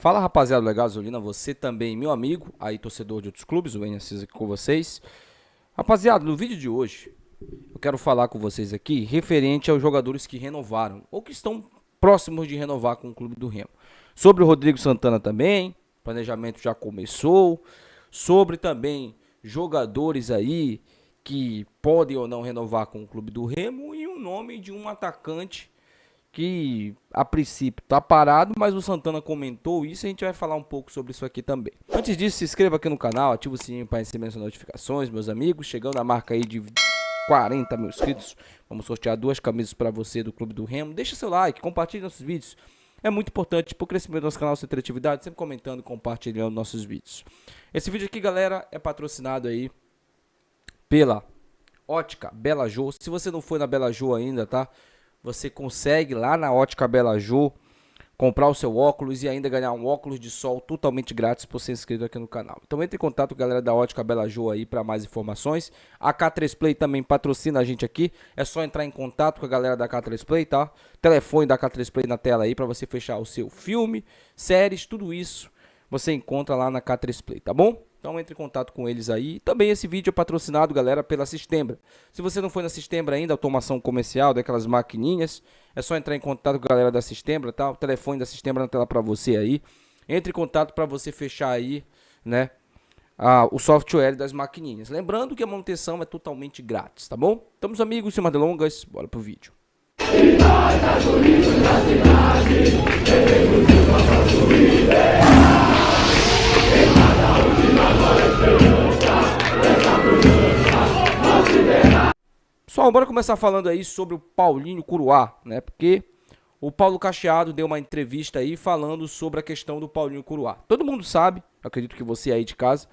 Fala rapaziada do Gasolina, você também, meu amigo, aí torcedor de outros clubes, o Enes aqui com vocês. Rapaziada, no vídeo de hoje, eu quero falar com vocês aqui referente aos jogadores que renovaram ou que estão próximos de renovar com o clube do Remo. Sobre o Rodrigo Santana também, o planejamento já começou. Sobre também jogadores aí que podem ou não renovar com o clube do Remo e o nome de um atacante que a princípio tá parado, mas o Santana comentou isso e a gente vai falar um pouco sobre isso aqui também. Antes disso, se inscreva aqui no canal, ativa o sininho para receber as notificações, meus amigos. Chegando a marca aí de 40 mil inscritos, vamos sortear 2 camisas para você do Clube do Remo. Deixa seu like, compartilhe nossos vídeos. É muito importante para o crescimento do nosso canal, sua interatividade, sempre comentando e compartilhando nossos vídeos. Esse vídeo aqui, galera, é patrocinado aí pela Ótica Bela Jô. Se você não foi na Bela Jô ainda, tá? Você consegue lá na Ótica Bela Jô comprar o seu óculos e ainda ganhar um óculos de sol totalmente grátis por ser inscrito aqui no canal. Então entre em contato com a galera da Ótica Bela Jô aí para mais informações. A K3 Play também patrocina a gente aqui. É só entrar em contato com a galera da K3 Play, tá? Telefone da K3 Play na tela aí para você fechar o seu filme, séries, tudo isso você encontra lá na K3 Play, tá bom? Então entre em contato com eles aí. Também esse vídeo é patrocinado, galera, pela Sistembra. Se você não foi na Sistembra ainda, automação comercial, daquelas maquininhas, é só entrar em contato com a galera da Sistembra, tá? O telefone da Sistembra na tela pra você aí. Entre em contato para você fechar aí, né, o software das maquininhas. Lembrando que a manutenção é totalmente grátis, tá bom? Então, meus amigos, sem mais delongas, bora pro vídeo. Pessoal, bora começar falando aí sobre o Paulinho Curuá, né? Porque o Paulo Cacheado deu uma entrevista aí falando sobre a questão do Paulinho Curuá. Todo mundo sabe, acredito que você aí de casa,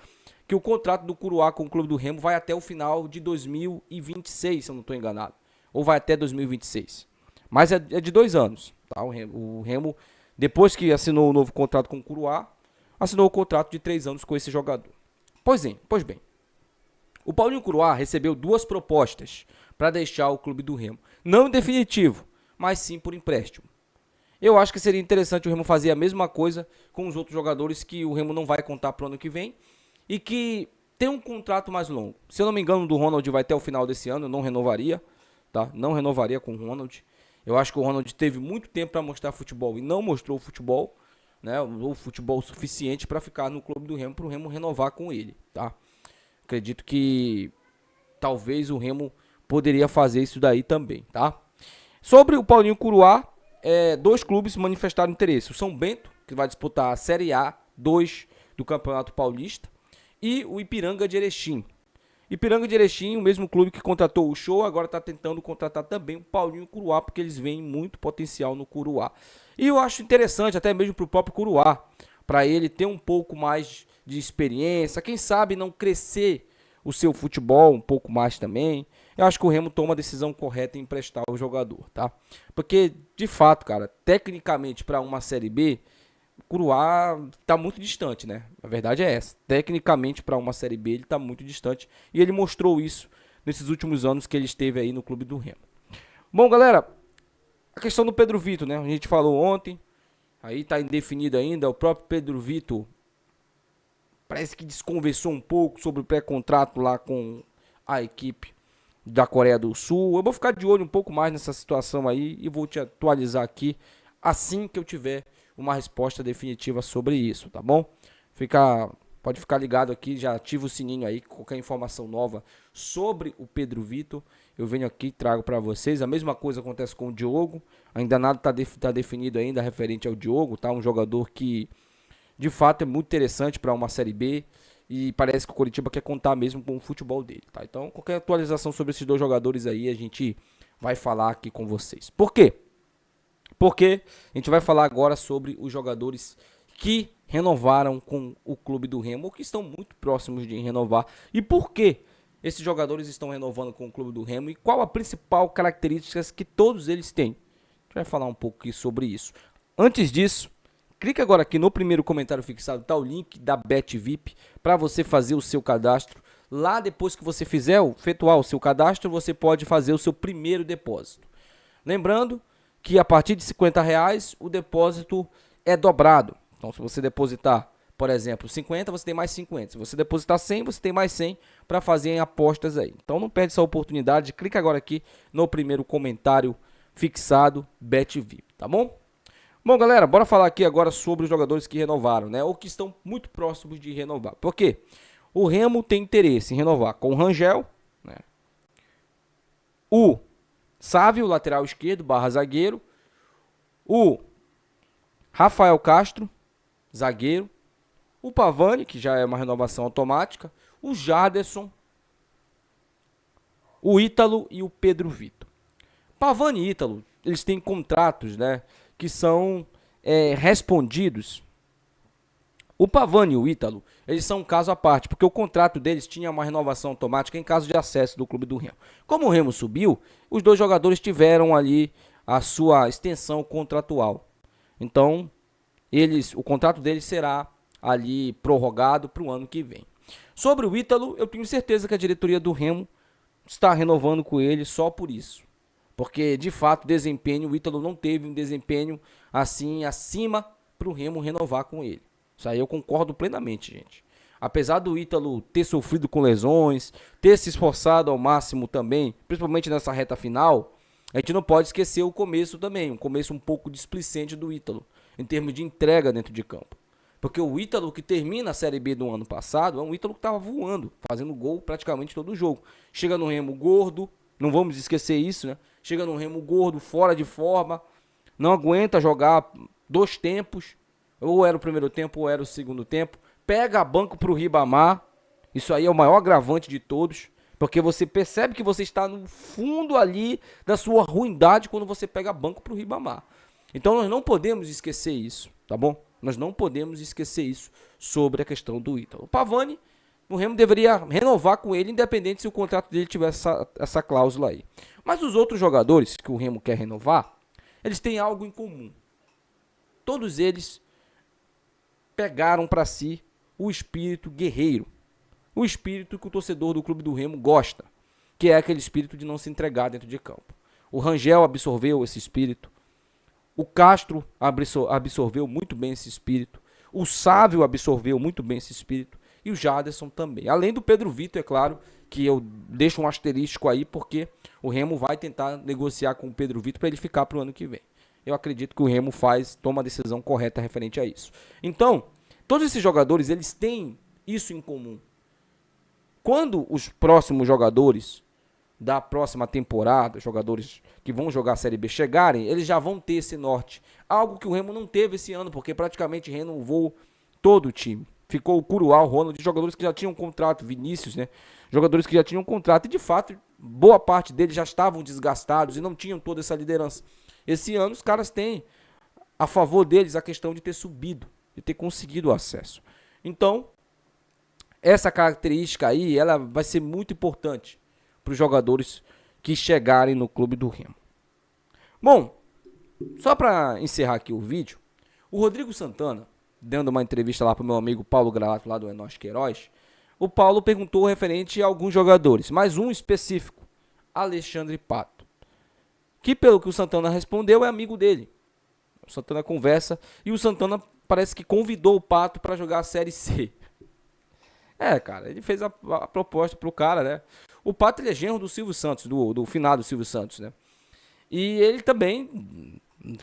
que o contrato do Curuá com o Clube do Remo vai até o final de 2026, se eu não estou enganado. Ou vai até 2026. Mas é de 2 anos, tá? O Remo, depois que assinou o novo contrato com o Curuá, assinou o contrato de 3 anos com esse jogador. Pois bem. O Paulinho Curuá recebeu 2 propostas para deixar o Clube do Remo. Não em definitivo, mas sim por empréstimo. Eu acho que seria interessante o Remo fazer a mesma coisa com os outros jogadores que o Remo não vai contar para o ano que vem e que tem um contrato mais longo. Se eu não me engano, do Ronald vai até o final desse ano, eu não renovaria, tá? Não renovaria com o Ronald. Eu acho que o Ronald teve muito tempo para mostrar futebol e não mostrou futebol, né? O futebol suficiente para ficar no Clube do Remo, para o Remo renovar com ele, tá? Acredito que talvez o Remo poderia fazer isso daí também, tá? Sobre o Paulinho Curuá, 2 clubes manifestaram interesse. O São Bento, que vai disputar a Série A2 do Campeonato Paulista, e o Ipiranga de Erechim. Ipiranga de Erechim, o mesmo clube que contratou o Show, agora está tentando contratar também o Paulinho Curuá, porque eles veem muito potencial no Curuá. E eu acho interessante, até mesmo para o próprio Curuá, para ele ter um pouco mais de experiência, quem sabe não crescer o seu futebol um pouco mais também. Eu acho que o Remo toma a decisão correta em emprestar o jogador, tá? Porque, de fato, cara, tecnicamente para uma Série B, o Curuá tá muito distante, né? A verdade é essa. Tecnicamente para uma Série B ele tá muito distante e ele mostrou isso nesses últimos anos que ele esteve aí no Clube do Remo. Bom, galera, a questão do Pedro Vitor, né? A gente falou ontem, aí tá indefinido ainda. O próprio Pedro Vitor parece que desconversou um pouco sobre o pré-contrato lá com a equipe da Coreia do Sul. Eu vou ficar de olho um pouco mais nessa situação aí e vou te atualizar aqui assim que eu tiver uma resposta definitiva sobre isso, tá bom? Pode ficar ligado aqui, já ativa o sininho aí, qualquer informação nova sobre o Pedro Vitor, eu venho aqui e trago para vocês. A mesma coisa acontece com o Diogo, ainda nada tá definido ainda referente ao Diogo, tá? Um jogador que de fato é muito interessante para uma Série B e parece que o Coritiba quer contar mesmo com o futebol dele, tá? Então qualquer atualização sobre esses 2 jogadores aí a gente vai falar aqui com vocês. Por quê? Porque a gente vai falar agora sobre os jogadores que renovaram com o Clube do Remo, ou que estão muito próximos de renovar. E por que esses jogadores estão renovando com o Clube do Remo e qual a principal característica que todos eles têm. A gente vai falar um pouco aqui sobre isso. Antes disso, clique agora aqui no primeiro comentário fixado, tá o link da BetVip para você fazer o seu cadastro. Lá depois que você efetuar o seu cadastro, você pode fazer o seu primeiro depósito. Lembrando que a partir de R$50 o depósito é dobrado. Então, se você depositar, por exemplo, 50, você tem mais 50. Se você depositar 100, você tem mais 100 para fazer em apostas aí. Então, não perde essa oportunidade. Clica agora aqui no primeiro comentário fixado BetVip, tá bom? Bom, galera, bora falar aqui agora sobre os jogadores que renovaram, né? Ou que estão muito próximos de renovar. Por quê? O Remo tem interesse em renovar com o Rangel, né? O Sávio, lateral esquerdo, barra zagueiro. O Rafael Castro, zagueiro. O Pavani, que já é uma renovação automática. O Jarderson. O Ítalo e o Pedro Vitor. Pavani e Ítalo, eles têm contratos, né, que são respondidos. O Pavani e o Ítalo, eles são um caso à parte, porque o contrato deles tinha uma renovação automática em caso de acesso do clube do Remo. Como o Remo subiu, os dois jogadores tiveram ali a sua extensão contratual. Então, o contrato deles será ali prorrogado para o ano que vem. Sobre o Ítalo, eu tenho certeza que a diretoria do Remo está renovando com ele só por isso. Porque, de fato, o Ítalo não teve um desempenho assim acima para o Remo renovar com ele. Isso aí eu concordo plenamente, gente. Apesar do Ítalo ter sofrido com lesões, ter se esforçado ao máximo também, principalmente nessa reta final, a gente não pode esquecer o começo também, um começo um pouco displicente do Ítalo, em termos de entrega dentro de campo. Porque o Ítalo que termina a Série B do ano passado é um Ítalo que estava voando, fazendo gol praticamente todo o jogo. Chega no Remo gordo, não vamos esquecer isso, né? Chega no Remo gordo, fora de forma, não aguenta jogar 2 tempos, ou era o primeiro tempo ou era o segundo tempo, pega banco pro Ribamar, isso aí é o maior agravante de todos, porque você percebe que você está no fundo ali da sua ruindade quando você pega banco pro Ribamar. Então nós não podemos esquecer isso, tá bom? Nós não podemos esquecer isso sobre a questão do Ítalo. O Pavani, o Remo deveria renovar com ele, independente se o contrato dele tivesse essa cláusula aí. Mas os outros jogadores que o Remo quer renovar, eles têm algo em comum. Todos eles pegaram para si o espírito guerreiro. O espírito que o torcedor do clube do Remo gosta, que é aquele espírito de não se entregar dentro de campo. O Rangel absorveu esse espírito. O Castro absorveu muito bem esse espírito. O Sávio absorveu muito bem esse espírito. E o Jarderson também. Além do Pedro Vitor, é claro, que eu deixo um asterístico aí, porque o Remo vai tentar negociar com o Pedro Vitor para ele ficar para o ano que vem. Eu acredito que o Remo toma a decisão correta referente a isso. Então, todos esses jogadores, eles têm isso em comum. Quando os próximos jogadores da próxima temporada, jogadores que vão jogar a Série B chegarem, eles já vão ter esse norte. Algo que o Remo não teve esse ano, porque praticamente renovou todo o time. Ficou o Curuá, o Ronald, jogadores que já tinham contrato, Vinícius, né? Jogadores que já tinham contrato e de fato, boa parte deles já estavam desgastados e não tinham toda essa liderança. Esse ano os caras têm a favor deles a questão de ter subido, de ter conseguido o acesso. Então, essa característica aí, ela vai ser muito importante para os jogadores que chegarem no clube do Remo. Bom, só para encerrar aqui o vídeo, o Rodrigo Santana, dando uma entrevista lá para o meu amigo Paulo Gralato, lá do Enos Queiroz, o Paulo perguntou referente a alguns jogadores, mas um específico, Alexandre Pato, que pelo que o Santana respondeu é amigo dele. O Santana conversa e o Santana parece que convidou o Pato para jogar a Série C. Cara, ele fez a proposta pro cara, né? O Pato, ele é genro do Silvio Santos, do finado Silvio Santos, né? E ele também,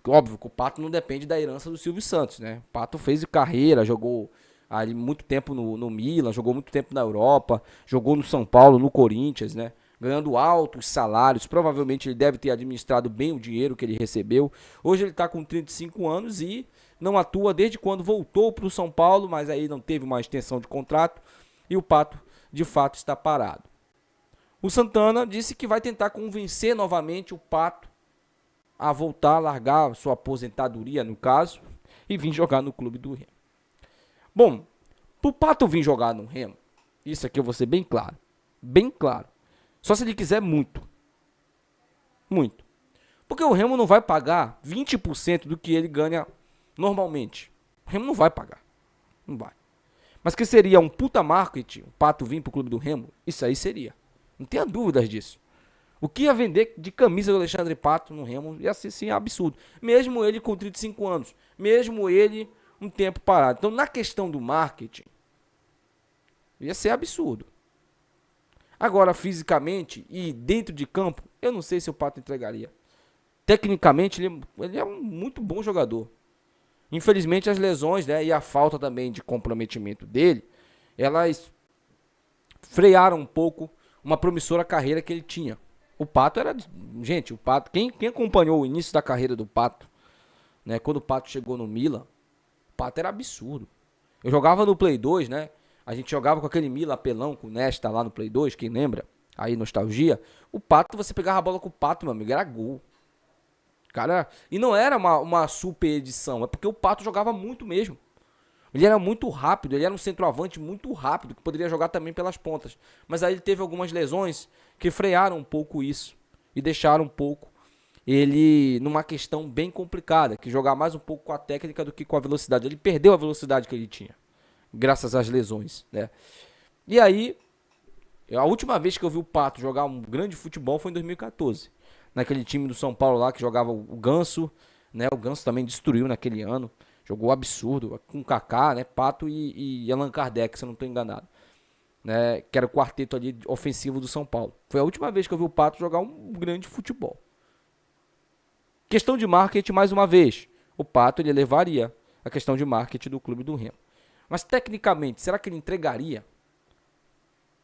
óbvio que o Pato não depende da herança do Silvio Santos, né? O Pato fez carreira, jogou ali muito tempo no Milan, jogou muito tempo na Europa, jogou no São Paulo, no Corinthians, né? Ganhando altos salários, provavelmente ele deve ter administrado bem o dinheiro que ele recebeu. Hoje ele está com 35 anos e não atua desde quando voltou para o São Paulo, mas aí não teve uma extensão de contrato e o Pato, de fato, está parado. O Santana disse que vai tentar convencer novamente o Pato a voltar a largar sua aposentadoria, no caso, e vir jogar no clube do Remo. Bom, pro Pato vir jogar no Remo, isso aqui eu vou ser bem claro, só se ele quiser muito. Muito. Porque o Remo não vai pagar 20% do que ele ganha normalmente. O Remo não vai pagar. Não vai. Mas que seria um puta marketing, o Pato vir pro clube do Remo? Isso aí seria. Não tenha dúvidas disso. O que ia vender de camisa do Alexandre Pato no Remo ia ser sim absurdo. Mesmo ele com 35 anos. Mesmo ele um tempo parado. Então, na questão do marketing, ia ser absurdo. Agora, fisicamente e dentro de campo, eu não sei se o Pato entregaria. Tecnicamente, ele é um muito bom jogador. Infelizmente, as lesões, né, e a falta também de comprometimento dele, elas frearam um pouco uma promissora carreira que ele tinha. O Pato era... Gente, o Pato... Quem acompanhou o início da carreira do Pato, né, quando o Pato chegou no Milan, o Pato era absurdo. Eu jogava no Play 2, né? A gente jogava com aquele Milan apelão, com o Nesta lá no Play 2, quem lembra? Aí, nostalgia. O Pato, você pegava a bola com o Pato, meu amigo, era gol. Cara, e não era uma super edição, é porque o Pato jogava muito mesmo. Ele era muito rápido, ele era um centroavante muito rápido, que poderia jogar também pelas pontas. Mas aí ele teve algumas lesões que frearam um pouco isso e deixaram um pouco ele numa questão bem complicada, que jogar mais um pouco com a técnica do que com a velocidade. Ele perdeu a velocidade que ele tinha, graças às lesões, né? E aí, a última vez que eu vi o Pato jogar um grande futebol foi em 2014. Naquele time do São Paulo lá que jogava o Ganso, né? O Ganso também destruiu naquele ano. Jogou absurdo, com Kaká, né? Pato e Allan Kardec, se eu não estou enganado. Né? Que era o quarteto ali ofensivo do São Paulo. Foi a última vez que eu vi o Pato jogar um grande futebol. Questão de marketing, mais uma vez. O Pato, ele levaria a questão de marketing do clube do Remo. Mas, tecnicamente, será que ele entregaria?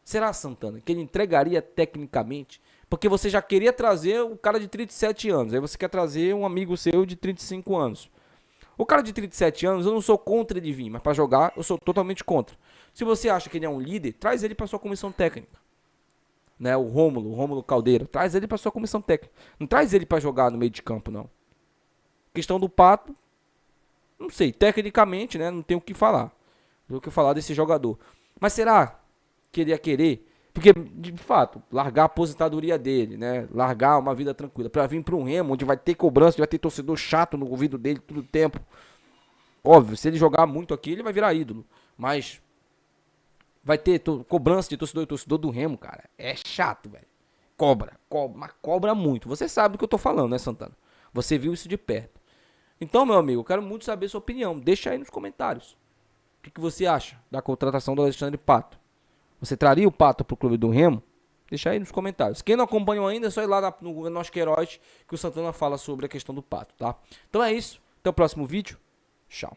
Será, Santana, que ele entregaria tecnicamente? Porque você já queria trazer o cara de 37 anos. Aí você quer trazer um amigo seu de 35 anos. O cara de 37 anos, eu não sou contra ele vir, mas para jogar, eu sou totalmente contra. Se você acha que ele é um líder, traz ele para sua comissão técnica. Né? O Rômulo Caldeira, traz ele para sua comissão técnica. Não traz ele para jogar no meio de campo, não. Questão do Pato, não sei, tecnicamente, né, não tenho o que falar. Não tenho o que falar desse jogador. Mas será que ele ia querer? Porque, de fato, largar a aposentadoria dele, né? Largar uma vida tranquila. Pra vir pra um Remo, onde vai ter cobrança, onde vai ter torcedor chato no ouvido dele todo o tempo. Óbvio, se ele jogar muito aqui, ele vai virar ídolo. Mas vai ter cobrança de torcedor e torcedor do Remo, cara. É chato, velho. Mas cobra muito. Você sabe do que eu tô falando, né, Santana? Você viu isso de perto. Então, meu amigo, eu quero muito saber sua opinião. Deixa aí nos comentários. O que você acha da contratação do Alexandre Pato? Você traria o Pato pro clube do Remo? Deixa aí nos comentários. Quem não acompanhou ainda, é só ir lá no Nosso Queiroz, que o Santana fala sobre a questão do Pato, tá? Então é isso. Até o próximo vídeo. Tchau.